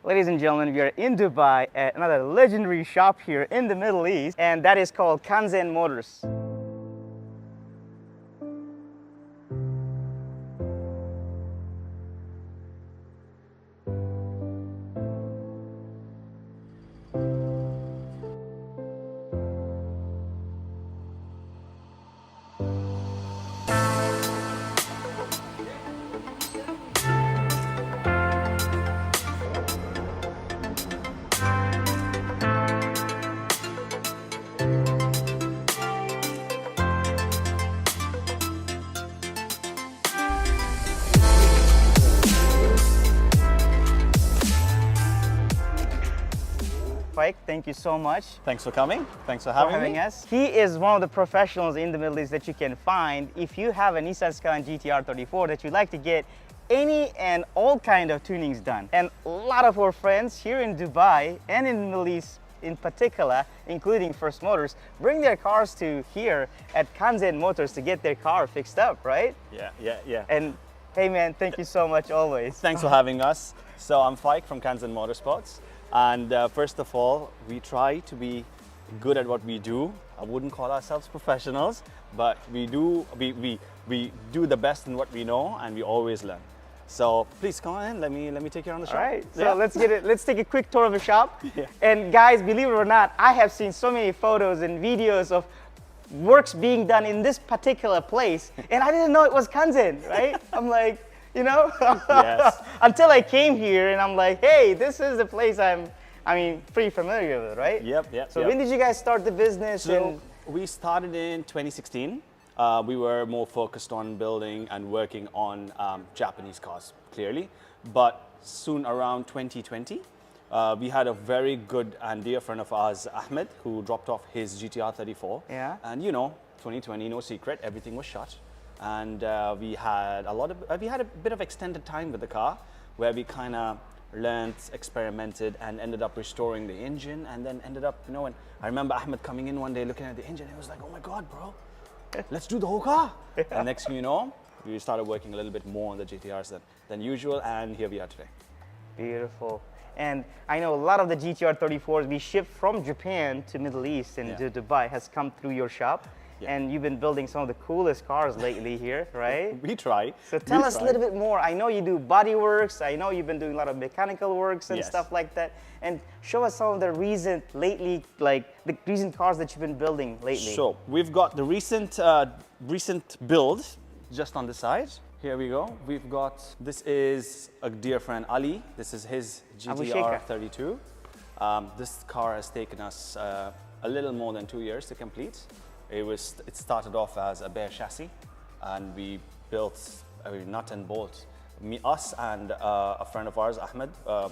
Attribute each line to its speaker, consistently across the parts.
Speaker 1: Ladies and gentlemen, we are in Dubai at another legendary shop here in the Middle East, and that is called Kanzen Motors. Faiq, thank you so much.
Speaker 2: Thanks for coming. Thanks for having me.
Speaker 1: us. He is one of the professionals in the Middle East that you can find if you have a Nissan Skyline GTR 34 that you'd like to get any and all kind of tunings done. And a lot of our friends here in Dubai and in the Middle East in particular, including First Motors, bring their cars to here at Kanzen Motors to get their car fixed up, right?
Speaker 2: Yeah.
Speaker 1: And hey man, thank you so much always.
Speaker 2: Thanks for having us. So I'm Faiq from Kanzen Motor Sports. And first of all, we try to be good at what we do. I wouldn't call ourselves professionals, but we do the best in what we know, and we always learn. So please come on in. Let me take you around the shop.
Speaker 1: All right, so let's take a quick tour of the shop. Yeah. And guys, believe it or not, I have seen so many photos and videos of works being done in this particular place, and I didn't know it was Kanzen, right? I'm like, you know,
Speaker 2: yes.
Speaker 1: Until I came here and I'm like, hey, this is the place pretty familiar with, right?
Speaker 2: Yep.
Speaker 1: So when did you guys start the business?
Speaker 2: So we started in 2016. We were more focused on building and working on Japanese cars, clearly. But soon around 2020, we had a very good and dear friend of ours, Ahmet, who dropped off his GTR 34.
Speaker 1: Yeah.
Speaker 2: And you know, 2020, no secret, everything was shut. And we had a bit of extended time with the car where we kind of learned, experimented, and ended up restoring the engine, and then ended up, you know, and I remember Ahmed coming in one day looking at the engine, and he was like, oh my God, bro, let's do the whole car. Yeah. And next thing you know, we started working a little bit more on the GTRs than usual, and here we are today.
Speaker 1: Beautiful. And I know a lot of the GTR 34s we shipped from Japan to Middle East and to Dubai has come through your shop. Yeah. And you've been building some of the coolest cars lately here, right?
Speaker 2: We try.
Speaker 1: So tell us a little bit more. I know you do body works. I know you've been doing a lot of mechanical works and stuff like that. And show us some of the recent cars that you've been building lately.
Speaker 2: Sure. We've got the recent build just on the side. Here we go. We've got, this is a dear friend, Ali. This is his GTR 32. This car has taken us a little more than 2 years to complete. It started off as a bare chassis, and we built nut and bolt. Us and a friend of ours, Ahmed,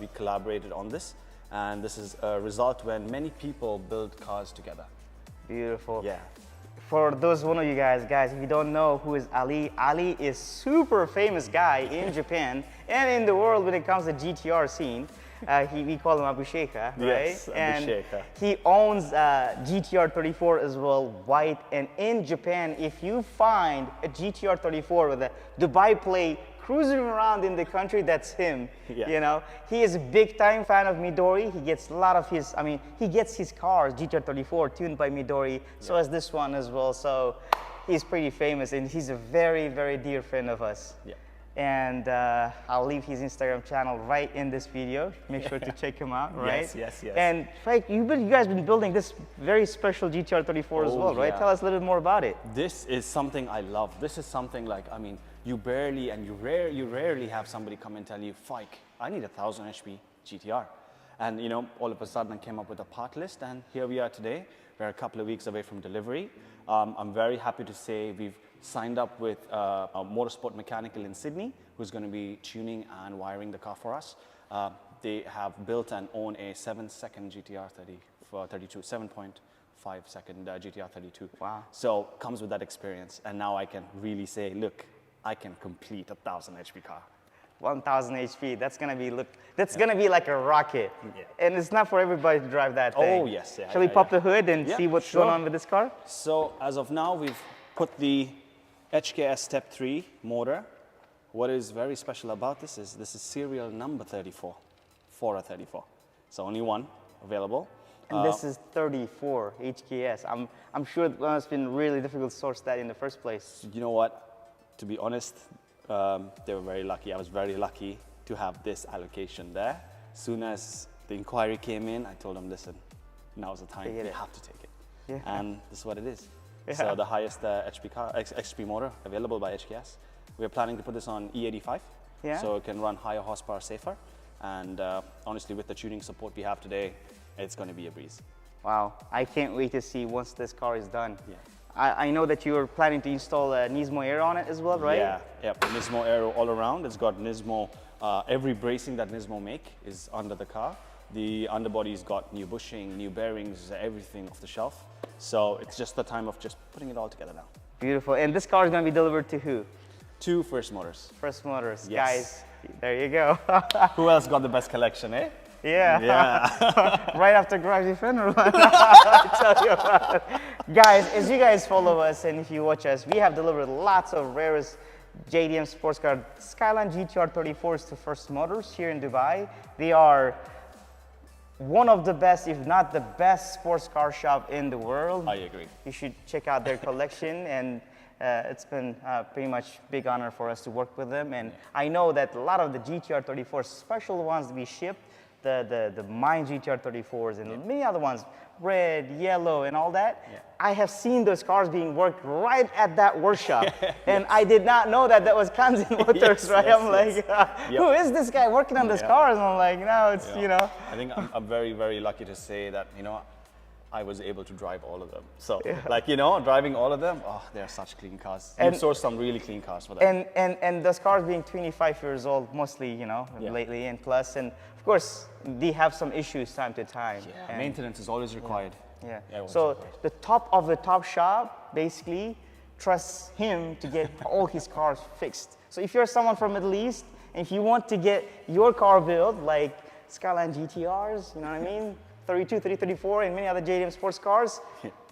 Speaker 2: we collaborated on this, and this is a result when many people build cars together.
Speaker 1: Beautiful.
Speaker 2: Yeah.
Speaker 1: For those one of you guys, if you don't know who is Ali, Ali is super famous guy in Japan and in the world when it comes to GTR scene. We call him Abu Sheikha, right?
Speaker 2: Yes, Abu Sheikha.
Speaker 1: He owns GTR 34 as well, white. And in Japan, if you find a GTR 34 with a Dubai plate cruising around in the country, that's him. Yeah. You know, he is a big time fan of Midori. He gets a lot of his, he gets his cars, GTR 34, tuned by Midori. So as this one as well. So he's pretty famous, and he's a very, very dear friend of us. Yeah. And I'll leave his Instagram channel right in this video. Make sure to check him out, right?
Speaker 2: Yes.
Speaker 1: And Faiq, you guys been building this very special GTR 34 as well, right? Tell us a little bit more about it.
Speaker 2: This is something I love. This is something like, you rarely have somebody come and tell you, Faiq, I need a 1000 HP GTR. And you know, all of a sudden I came up with a part list, and here we are today. We're a couple of weeks away from delivery. I'm very happy to say we've signed up with a Motorsport Mechanical in Sydney, who's going to be tuning and wiring the car for us. They have built and own a 7-second GTR 32, 7.5 second GTR 32.
Speaker 1: Wow.
Speaker 2: So comes with that experience, and now I can really say, look, I can complete a 1000 HP car.
Speaker 1: 1000 HP, that's gonna be like a rocket. Yeah. And it's not for everybody to drive that thing.
Speaker 2: Oh yes.
Speaker 1: Shall we pop the hood and see what's going on with this car?
Speaker 2: So as of now, we've put the HKS Step 3 motor. What is very special about this is serial number 34. for a 34. So only one available.
Speaker 1: And this is 34 HKS. I'm sure it must have been really difficult to source that in the first place.
Speaker 2: You know what? To be honest, they were very lucky. I was very lucky to have this allocation there. As soon as the inquiry came in, I told them, listen, now's the time. You have to take it.
Speaker 1: Yeah.
Speaker 2: And this is what it is.
Speaker 1: Yeah.
Speaker 2: So the highest HP motor available by HKS. We're planning to put this on E85, so it can run higher horsepower, safer. And honestly, with the tuning support we have today, it's going to be a breeze.
Speaker 1: Wow, I can't wait to see once this car is done.
Speaker 2: Yeah.
Speaker 1: I know that you're planning to install a Nismo Air on it as well, right?
Speaker 2: Yeah, Nismo Aero all around. It's got Nismo, every bracing that Nismo make is under the car. The underbody's got new bushing, new bearings, everything off the shelf. So it's just the time of just putting it all together now.
Speaker 1: Beautiful. And this car is going to be delivered to who?
Speaker 2: To First Motors.
Speaker 1: First Motors.
Speaker 2: Yes.
Speaker 1: Guys, there you go.
Speaker 2: Who else got the best collection, eh?
Speaker 1: Yeah. Right after Garage Defender. I tell you about it. Guys, as you guys follow us and if you watch us, we have delivered lots of rarest JDM sports car Skyline GTR 34s to First Motors here in Dubai. They are one of the best, if not the best, sports car shop in the world.
Speaker 2: I agree.
Speaker 1: You should check out their collection, and it's been pretty much big honor for us to work with them. And I know that a lot of the GTR 34 special ones we shipped, the Mine GTR 34s and many other ones, red, yellow, and all that. I have seen those cars being worked right at that workshop, and I did not know that that was Kanzen Motors, right? I'm like, who is this guy working on this car? And I'm like, no, it's, you know.
Speaker 2: I think I'm very, very lucky to say that, you know, I was able to drive all of them. So, like, you know, driving all of them, oh, they're such clean cars. You've sourced some really clean cars for them.
Speaker 1: And those cars being 25 years old, mostly, you know, lately and plus, and of course, they have some issues time to time.
Speaker 2: Yeah, maintenance is always required.
Speaker 1: Yeah. So the top of the top shop basically trusts him to get all his cars fixed. So if you're someone from Middle East, and if you want to get your car built like Skyline GTRs, you know what I mean? 32, 34, and many other JDM sports cars.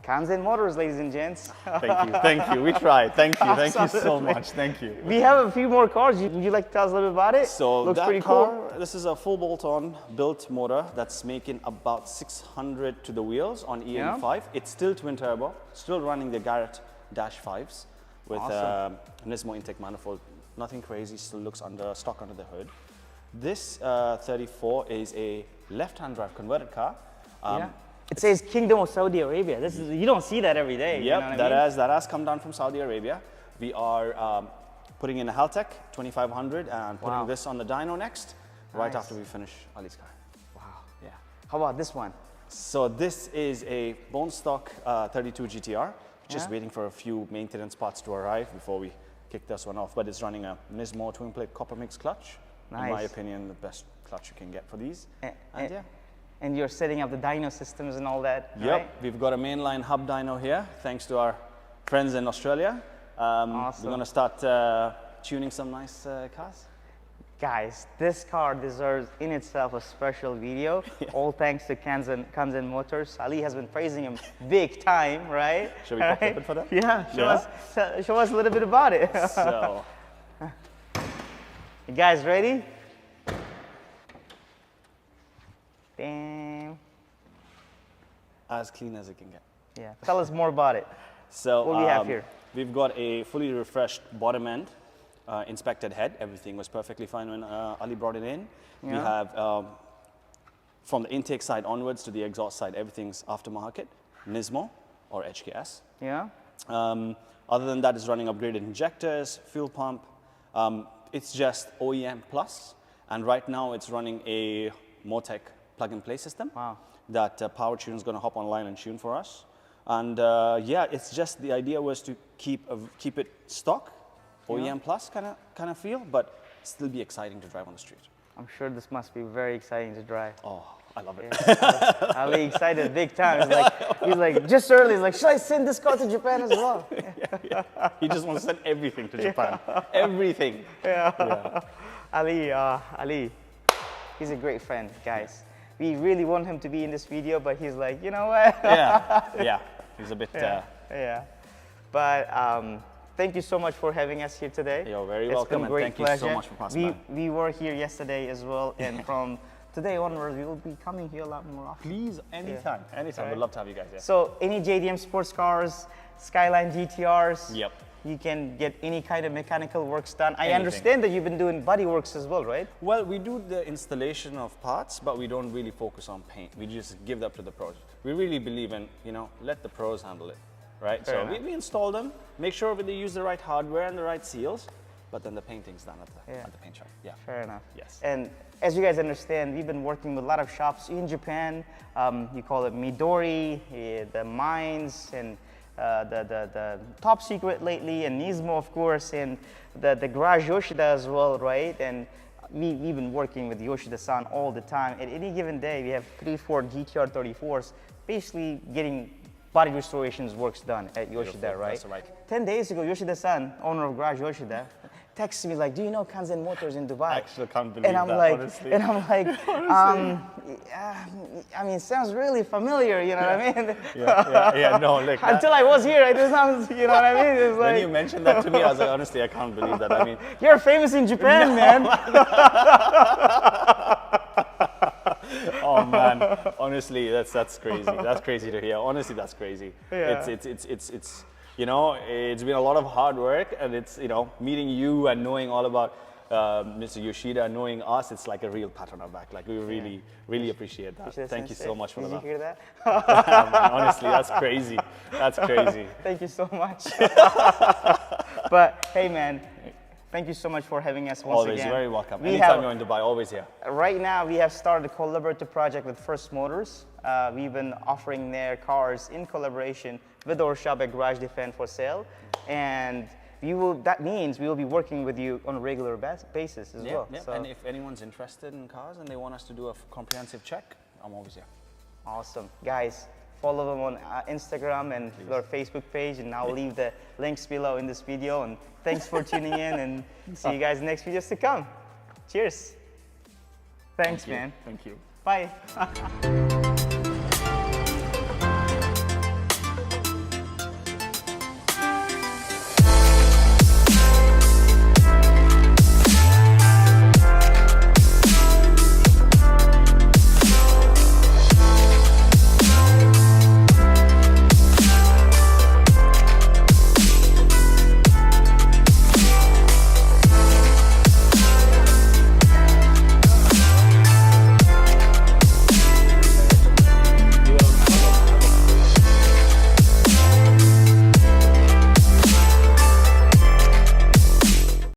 Speaker 1: Kanzen Motors, ladies and gents.
Speaker 2: Thank you. We tried. Thank you so much. Thank you.
Speaker 1: We have a few more cars. Would you like to tell us a little bit about it?
Speaker 2: So
Speaker 1: looks
Speaker 2: that
Speaker 1: pretty
Speaker 2: car,
Speaker 1: cool.
Speaker 2: This is a full bolt-on built motor that's making about 600 to the wheels on E85. It's still twin turbo, still running the Garrett Dash 5s with Nismo intake manifold. Nothing crazy, still looks stock under the hood. This 34 is a left-hand drive converted car.
Speaker 1: It says Kingdom of Saudi Arabia. This is, you don't see that every day.
Speaker 2: Yep,
Speaker 1: you know what I mean?
Speaker 2: that has come down from Saudi Arabia. We are putting in a Haltech 2500 and putting this on the dyno next, right after we finish Ali's car.
Speaker 1: Wow. Yeah. How about this one?
Speaker 2: So this is a bone stock 32 GTR, just waiting for a few maintenance parts to arrive before we kick this one off. But it's running a Nismo twin plate copper mix clutch. In my opinion, the best clutch you can get for these.
Speaker 1: And you're setting up the dyno systems and all that,
Speaker 2: Yep,
Speaker 1: right?
Speaker 2: we've got a mainline hub dyno here, thanks to our friends in Australia.
Speaker 1: Awesome.
Speaker 2: We're going to start tuning some nice cars.
Speaker 1: Guys, this car deserves in itself a special video. All thanks to Kanzen Motors. Ali has been praising him big time, right?
Speaker 2: Should we pop a bit for them?
Speaker 1: Yeah, show us a little bit about it.
Speaker 2: So,
Speaker 1: you guys ready? Damn.
Speaker 2: as clean as it can get.
Speaker 1: Yeah, tell us more about it.
Speaker 2: So
Speaker 1: what we have here?
Speaker 2: We've got a fully refreshed bottom end, inspected head. Everything was perfectly fine when Ali brought it in. We have, from the intake side onwards to the exhaust side, everything's aftermarket, Nismo or HKS.
Speaker 1: Yeah.
Speaker 2: Other than that, it's running upgraded injectors, fuel pump. It's just OEM plus, and right now it's running a Motec plug-and-play system.
Speaker 1: Wow.
Speaker 2: That PowerTune is going to hop online and tune for us. And yeah, it's just the idea was to keep it stock, OEM plus kind of feel, but still be exciting to drive on the street.
Speaker 1: I'm sure this must be very exciting to drive.
Speaker 2: Oh, I love it.
Speaker 1: Yeah. Ali excited big time. He's like just early. He's like, should I send this car to Japan as well?
Speaker 2: He just wants to send everything to Japan. Everything.
Speaker 1: Yeah. Ali, he's a great friend, guys. We really want him to be in this video, but he's like, you know what?
Speaker 2: yeah. He's a bit.
Speaker 1: Yeah. But thank you so much for having us here today.
Speaker 2: You're very welcome, and thank you so much for passing by.
Speaker 1: We were here yesterday as well, and from today onwards, we will be coming here a lot more often.
Speaker 2: Please, anytime, anytime.
Speaker 1: Right.
Speaker 2: We'd love to have you guys here.
Speaker 1: So any JDM sports cars, Skyline GTRs,
Speaker 2: Yep.
Speaker 1: you can get any kind of mechanical works done. I
Speaker 2: Anything.
Speaker 1: understand that you've been doing body works as well, right?
Speaker 2: Well, we do the installation of parts, but we don't really focus on paint. We just give that to the pros. We really believe in, let the pros handle it, right?
Speaker 1: Fair
Speaker 2: So
Speaker 1: enough.
Speaker 2: we install them, make sure they use the right hardware and the right seals, but then the painting's done at the paint shop. Yeah.
Speaker 1: Fair enough.
Speaker 2: Yes.
Speaker 1: And as you guys understand, we've been working with a lot of shops in Japan. You call it Midori, the Mines, and the Top Secret lately, and Nismo, of course, and the Garage Yoshida as well, right? And we've been working with Yoshida-san all the time. At any given day, we have 3-4 GTR 34s, basically getting body restorations works done at Yoshida,
Speaker 2: Beautiful.
Speaker 1: right?
Speaker 2: That's right.
Speaker 1: 10 days ago, Yoshida-san, owner of Garage Yoshida, texted me like, do you know Kanzen Motors in Dubai?
Speaker 2: I actually can't believe
Speaker 1: and I'm
Speaker 2: that,
Speaker 1: like,
Speaker 2: honestly.
Speaker 1: And I'm like, I mean, it sounds really familiar, you know what I mean?
Speaker 2: Yeah, no, look.
Speaker 1: Until I was here, it sounds, you know what I mean? It's
Speaker 2: when
Speaker 1: like,
Speaker 2: you mentioned that to me, I was like, honestly, I can't believe that. I mean,
Speaker 1: you're famous in Japan, man.
Speaker 2: oh man, honestly, that's crazy. That's crazy to hear. Honestly, that's crazy.
Speaker 1: Yeah.
Speaker 2: It's it's been a lot of hard work, and it's meeting you and knowing all about Mr. Yoshida, knowing us, it's like a real pat on our back. Like we really appreciate that. Thank you so much for
Speaker 1: Did
Speaker 2: that.
Speaker 1: you hear that?
Speaker 2: Man, honestly, that's crazy. That's crazy.
Speaker 1: Thank you so much. But hey, man, thank you so much for having us once
Speaker 2: Always
Speaker 1: again.
Speaker 2: very welcome.
Speaker 1: We
Speaker 2: Anytime
Speaker 1: have-
Speaker 2: you're in Dubai, always here.
Speaker 1: Right now, we have started a collaborative project with First Motors. We've been offering their cars in collaboration with our shop at Garage Defend for sale. And that means we will be working with you on a regular basis as well.
Speaker 2: Yeah.
Speaker 1: So,
Speaker 2: And if anyone's interested in cars and they want us to do a comprehensive check, I'm always here.
Speaker 1: awesome. Guys, follow them on Instagram and their Facebook page. And I'll leave the links below in this video. And thanks for tuning in, and see you guys next videos to come. Cheers. Thanks, man.
Speaker 2: Thank you.
Speaker 1: Bye.